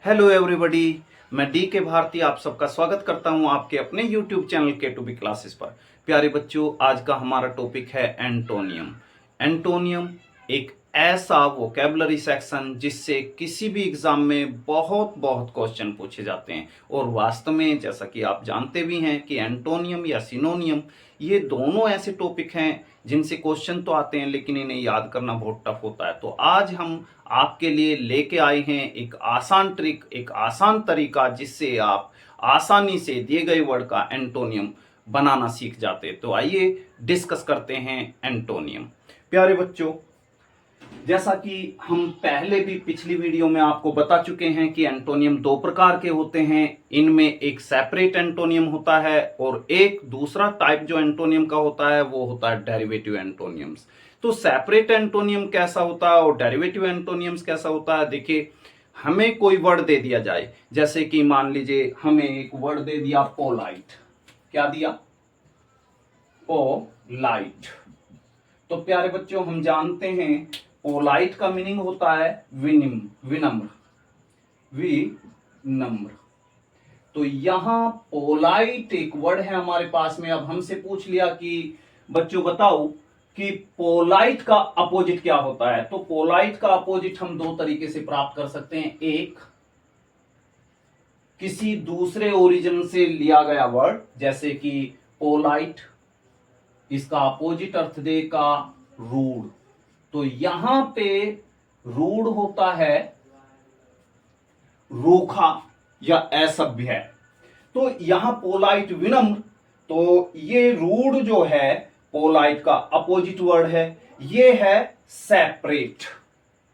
Hello everybody, मैं D के भारती आप सबका स्वागत करता हूं आपके अपने यूट्यूब चैनल के टू बी क्लासेस पर। प्यारे बच्चों, आज का हमारा टॉपिक है एंटोनियम। एंटोनियम एक ऐसा वोकेबलरी सेक्शन जिससे किसी भी एग्जाम में बहुत बहुत क्वेश्चन पूछे जाते हैं और वास्तव में जैसा कि आप जानते भी हैं कि एंटोनियम या सिनोनियम ये दोनों ऐसे टॉपिक हैं जिनसे क्वेश्चन तो आते हैं लेकिन इन्हें याद करना बहुत टफ होता है। तो आज हम आपके लिए लेके आए हैं एक आसान ट्रिक, एक आसान तरीका जिससे आप आसानी से दिए गए वर्ड का एंटोनियम बनाना सीख जाते। तो आइए डिस्कस करते हैं एंटोनियम। प्यारे बच्चों, जैसा कि हम पहले भी पिछली वीडियो में आपको बता चुके हैं कि एंटोनियम दो प्रकार के होते हैं। इनमें एक सेपरेट एंटोनियम होता है और एक दूसरा टाइप जो एंटोनियम का होता है वो होता है डेरिवेटिव एंटोनियम्स। तो सेपरेट एंटोनियम कैसा होता है और डेरिवेटिव एंटोनियम्स कैसा होता है, देखिए हमें कोई वर्ड दे दिया जाए, जैसे कि मान लीजिए हमें एक वर्ड दे दिया पोलाइट। क्या दिया? पोलाइट। तो प्यारे बच्चों, हम जानते हैं पोलाइट का मीनिंग होता है विनम्र। विनम्र। तो यहां पोलाइट एक वर्ड है हमारे पास में। अब हमसे पूछ लिया कि बच्चों बताओ कि पोलाइट का अपोजिट क्या होता है। तो पोलाइट का अपोजिट हम दो तरीके से प्राप्त कर सकते हैं। एक, किसी दूसरे ओरिजिन से लिया गया वर्ड, जैसे कि पोलाइट, इसका अपोजिट अर्थ देगा रूड। तो यहां पे रूड होता है रूखा या असभ्य। तो यहां पोलाइट विनम्र, तो ये रूड जो है पोलाइट का अपोजिट वर्ड है, ये है सेपरेट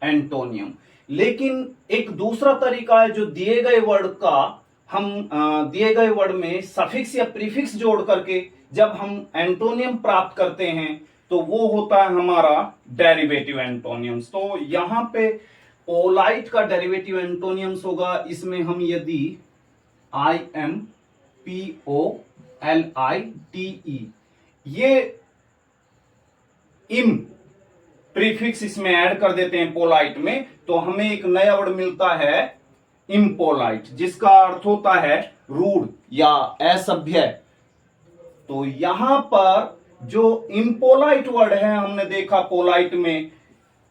एंटोनियम। लेकिन एक दूसरा तरीका है जो दिए गए वर्ड का हम दिए गए वर्ड में सफिक्स या प्रीफिक्स जोड़ करके जब हम एंटोनियम प्राप्त करते हैं तो वो होता है हमारा डेरिवेटिव एंटोनियम्स। तो यहां पे पोलाइट का डेरिवेटिव एंटोनियम्स होगा, इसमें हम यदि IMPOLITE ये इम प्रीफिक्स इसमें ऐड कर देते हैं पोलाइट में, तो हमें एक नया वर्ड मिलता है इम्पोलाइट, जिसका अर्थ होता है रूड या असभ्य। तो यहां पर जो इम्पोलाइट वर्ड है हमने देखा पोलाइट में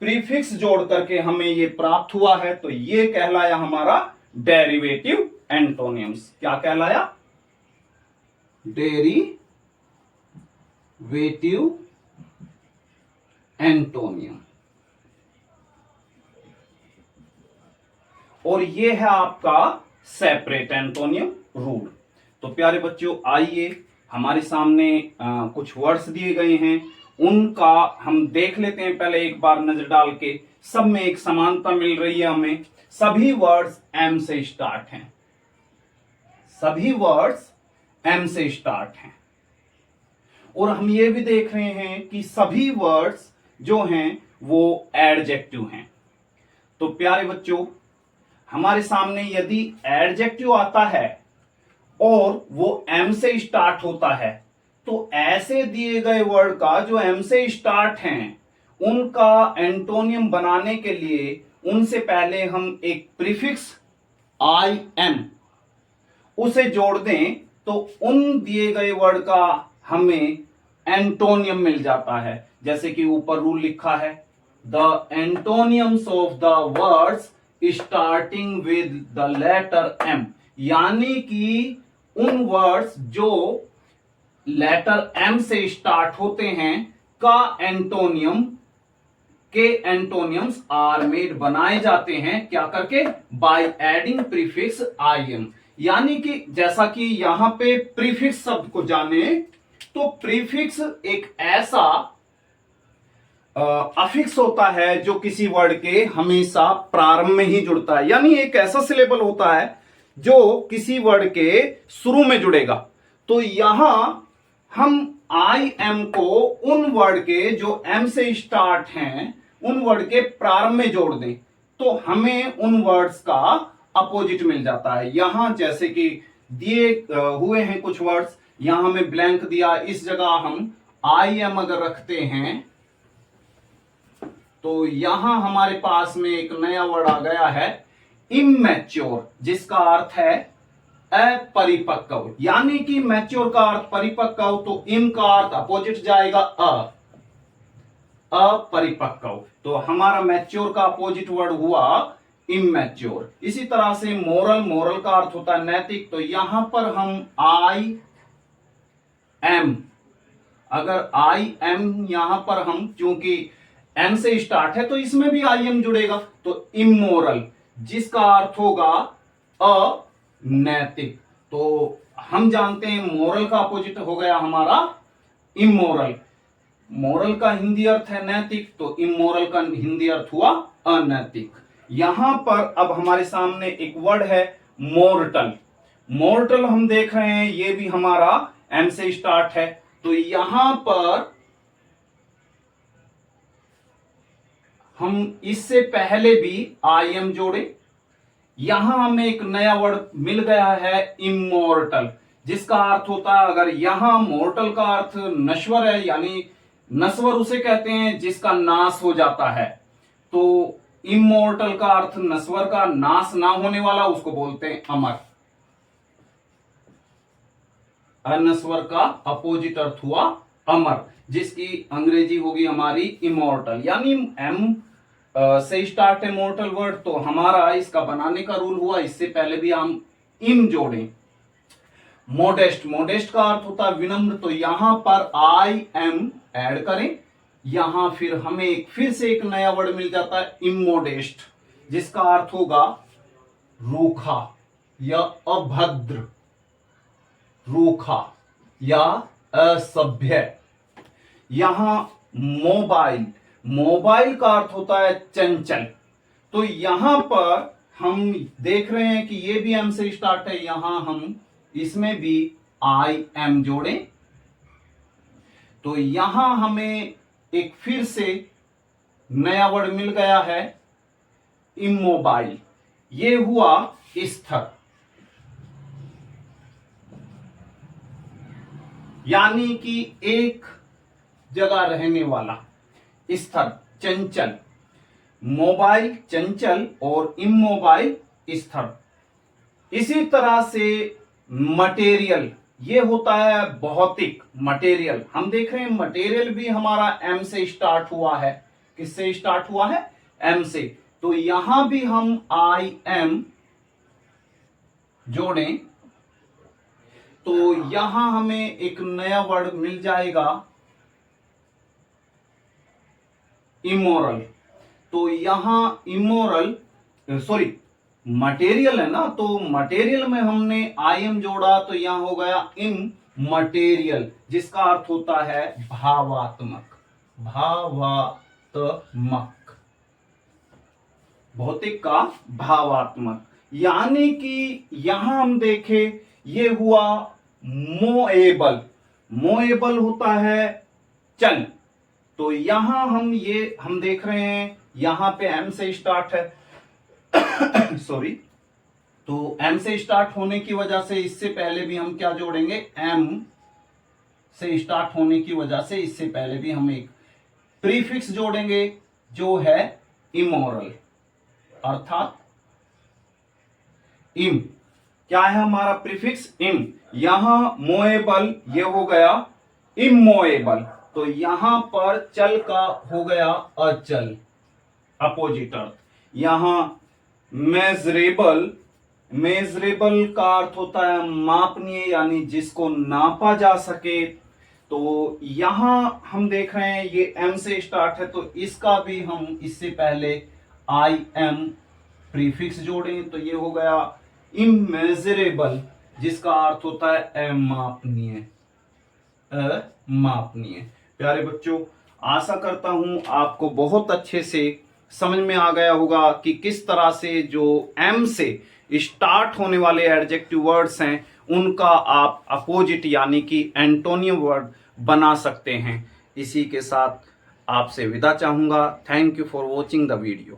प्रीफिक्स जोड़ करके हमें ये प्राप्त हुआ है, तो ये कहलाया हमारा डेरिवेटिव एंटोनियम्स। क्या कहलाया? Derivative antonym. और ये है आपका सेपरेट एंटोनियम रूड। तो प्यारे बच्चों, आइए हमारे सामने कुछ वर्ड्स दिए गए हैं, उनका हम देख लेते हैं पहले एक बार नजर डाल के। सब में एक समानता मिल रही है हमें, सभी वर्ड्स एम से स्टार्ट हैं। सभी वर्ड्स एम से स्टार्ट हैं। और हम ये भी देख रहे हैं कि सभी वर्ड्स जो हैं वो एडजेक्टिव हैं। तो प्यारे बच्चों, हमारे सामने यदि एडजेक्टिव आता है और वो एम से स्टार्ट होता है, तो ऐसे दिए गए वर्ड का जो एम से स्टार्ट हैं उनका एंटोनियम बनाने के लिए उनसे पहले हम एक प्रीफिक्स IM उसे जोड़ दें तो उन दिए गए वर्ड का हमें एंटोनियम मिल जाता है। जैसे कि ऊपर रूल लिखा है, the antonyms of the words starting with the letter M, यानी कि उन वर्ड्स जो लेटर M से स्टार्ट होते हैं का एंटोनियम्स आर मेड बनाए जाते हैं। क्या करके? By adding prefix IM। यानी कि जैसा कि यहां पे प्रीफिक्स शब्द को जाने, तो प्रीफिक्स एक ऐसा अफिक्स होता है जो किसी वर्ड के हमेशा प्रारंभ में ही जुड़ता है। यानी एक ऐसा सिलेबल होता है जो किसी वर्ड के शुरू में जुड़ेगा। तो यहां हम IM को उन वर्ड के जो M से स्टार्ट हैं उन वर्ड के प्रारंभ में जोड़ दें तो हमें उन वर्ड्स का अपोजिट मिल जाता है। यहां जैसे कि दिए हुए हैं कुछ वर्ड्स, यहां हमें ब्लैंक दिया, इस जगह हम IM अगर रखते हैं तो यहां हमारे पास में एक नया वर्ड आ गया है इमैच्योर, जिसका अर्थ है अपरिपक्व, यानी कि मैच्योर का अर्थ परिपक्व, तो इम का अर्थ अपोजिट जाएगा अपरिपक्व। तो हमारा मैच्योर का अपोजिट वर्ड हुआ इमैच्योर। इसी तरह से मोरल, मोरल का अर्थ होता है नैतिक, तो यहां पर हम आई एम, अगर आई एम यहां पर हम, क्योंकि एम से स्टार्ट है तो इसमें भी आई एम जुड़ेगा, तो इमोरल, जिसका अर्थ होगा अनैतिक। तो हम जानते हैं मोरल का अपोजिट हो गया हमारा इमोरल। मोरल का हिंदी अर्थ है नैतिक, तो इमोरल का हिंदी अर्थ हुआ अनैतिक। यहां पर अब हमारे सामने एक वर्ड है मोर्टल। मोर्टल हम देख रहे हैं, ये भी हमारा एम से स्टार्ट है, तो यहां पर हम इससे पहले भी आई एम जोड़े, यहां हमें एक नया वर्ड मिल गया है इमोर्टल, जिसका अर्थ होता है, अगर यहां मोर्टल का अर्थ नश्वर है, यानी नश्वर उसे कहते हैं जिसका नाश हो जाता है, तो इमोर्टल का अर्थ नश्वर का, नाश ना होने वाला, उसको बोलते हैं अमर। अनश्वर का अपोजिट अर्थ हुआ अमर, जिसकी अंग्रेजी होगी हमारी इमोर्टल, यानी एम से स्टार्ट है मोर्टल वर्ड, तो हमारा इसका बनाने का रूल हुआ, इससे पहले भी हम इम जोड़ें। मोडेस्ट, मोडेस्ट का अर्थ होता है विनम्र, तो यहां पर आई एम ऐड करें, यहां फिर हमें फिर से एक नया वर्ड मिल जाता है इमोडेस्ट, जिसका अर्थ होगा रूखा या अभद्र, रूखा या असभ्य। यहां मोबाइल, मोबाइल का अर्थ होता है चंचल, तो यहां पर हम देख रहे हैं कि ये भी एम से स्टार्ट है, यहां हम इसमें भी आई एम जोड़ें, तो यहां हमें एक फिर से नया वर्ड मिल गया है इमोबाइल, ये हुआ स्थिर, यानी कि एक जगह रहने वाला, स्थिर, चंचल। मोबाइल चंचल और इमोबाइल स्थिर। इसी तरह से मटेरियल, ये होता है भौतिक, मटेरियल। हम देख रहे हैं मटेरियल भी हमारा एम से स्टार्ट हुआ है, किससे स्टार्ट हुआ है, एम से, तो यहां भी हम आई एम जोड़ें, तो यहां हमें एक नया वर्ड मिल जाएगा इमोरल, तो यहां इमोरल, सॉरी मटेरियल है ना, तो मटेरियल में हमने आई एम जोड़ा, तो यहां हो गया इम मटेरियल, जिसका अर्थ होता है भावात्मक, भावात्मक, भौतिक का भावात्मक। यानी कि यहां हम देखें, ये हुआ मोएबल, मोएबल होता है चल, तो यहां हम देख रहे हैं, यहां पे एम से स्टार्ट है सॉरी, तो एम से स्टार्ट होने की वजह से इससे पहले भी हम क्या जोड़ेंगे, एम से स्टार्ट होने की वजह से इससे पहले भी हम एक प्रीफिक्स जोड़ेंगे, जो है इमोरल, अर्थात इम। क्या है हमारा प्रीफिक्स, इम। यहां मोएबल, ये हो गया इमोएबल, तो यहां पर चल का हो गया अचल, अपोजिट अर्थ। यहां मेजरेबल, मेजरेबल का अर्थ होता है मापनीय, यानी जिसको नापा जा सके, तो यहां हम देख रहे हैं ये एम से स्टार्ट है, तो इसका भी हम इससे पहले आई एम प्रीफिक्स जोड़ें, तो ये हो गया इमेजरेबल, जिसका अर्थ होता है अमापनीय, अमापनीय। प्यारे बच्चों, आशा करता हूं आपको बहुत अच्छे से समझ में आ गया होगा कि किस तरह से जो एम से स्टार्ट होने वाले एडजेक्टिव वर्ड्स हैं उनका आप अपोजिट यानी कि एंटोनियम वर्ड बना सकते हैं। इसी के साथ आपसे विदा चाहूंगा। Thank you for watching the video.